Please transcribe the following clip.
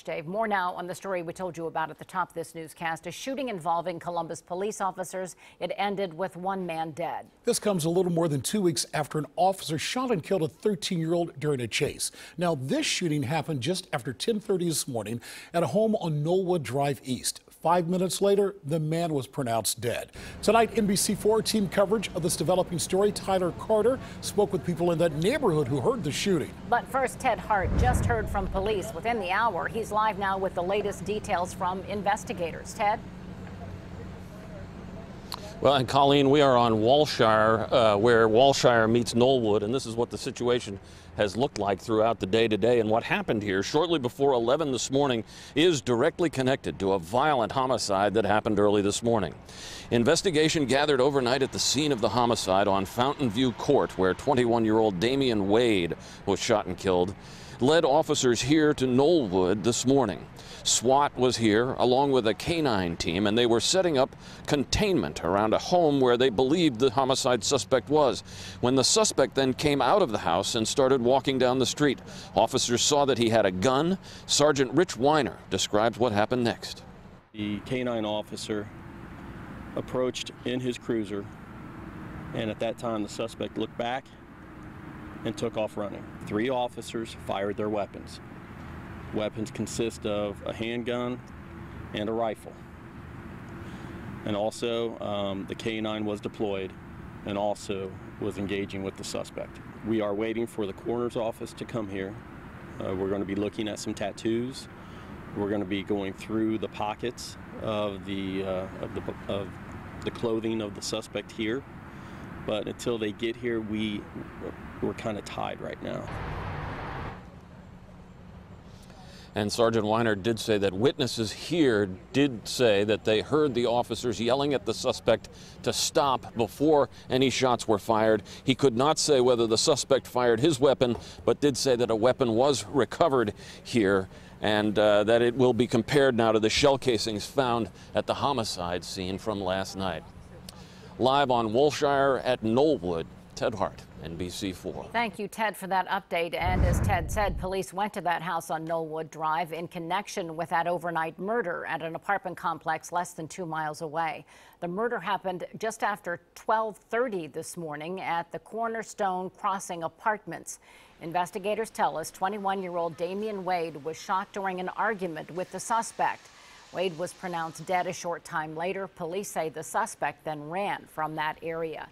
Dave. More now on the story we told you about at the top of this newscast, a shooting involving Columbus police officers. It ended with one man dead. This comes a little more than 2 weeks after an officer shot and killed a 13-year-old during a chase. Now, this shooting happened just after 10:30 this morning at a home on Knollwood Drive East. 5 minutes later, the man was pronounced dead. Tonight, NBC4 team coverage of this developing story. Tyler Carter spoke with people in that neighborhood who heard the shooting. But first, Ted Hart just heard from police within the hour. He's live now with the latest details from investigators. Ted? Well, and Colleen, we are on Walshire, where Walshire meets Knollwood, and this is what the situation has looked like throughout the day today. And what happened here shortly before 11 this morning is directly connected to a violent homicide that happened early this morning. Investigation gathered overnight at the scene of the homicide on FOUNTAINVIEW Court, where 21-year-old Damian Wade was shot and killed, led officers here to Knollwood this morning. SWAT was here along with a canine team, and they were setting up containment around a home where they believed the homicide suspect was. When the suspect then came out of the house and started walking down the street, officers saw that he had a gun. Sergeant Rich Weiner describes what happened next. The canine officer approached in his cruiser, and at that time the suspect looked back and took off running. 3 officers fired their weapons. Weapons consist of a handgun and a rifle. And also the canine was deployed and also was engaging with the suspect. We are waiting for the coroner's office to come here. We're going to be looking at some tattoos. We're going to be going through the pockets of the clothing of the suspect here. But until they get here, we're kind of tied right now. And Sergeant Weiner did say that witnesses here did say that they heard the officers yelling at the suspect to stop before any shots were fired. He could not say whether the suspect fired his weapon, but did say that a weapon was recovered here, and that it will be compared now to the shell casings found at the homicide scene from last night. Live on Walshire at Knollwood, Ted Hart, NBC4. Thank you, Ted, for that update. And as Ted said, police went to that house on Knollwood Drive in connection with that overnight murder at an apartment complex less than 2 miles away. The murder happened just after 12:30 this morning at the Cornerstone Crossing Apartments. Investigators tell us 21-year-old Damian Wade was shot during an argument with the suspect. Wade was pronounced dead a short time later. Police say the suspect then ran from that area.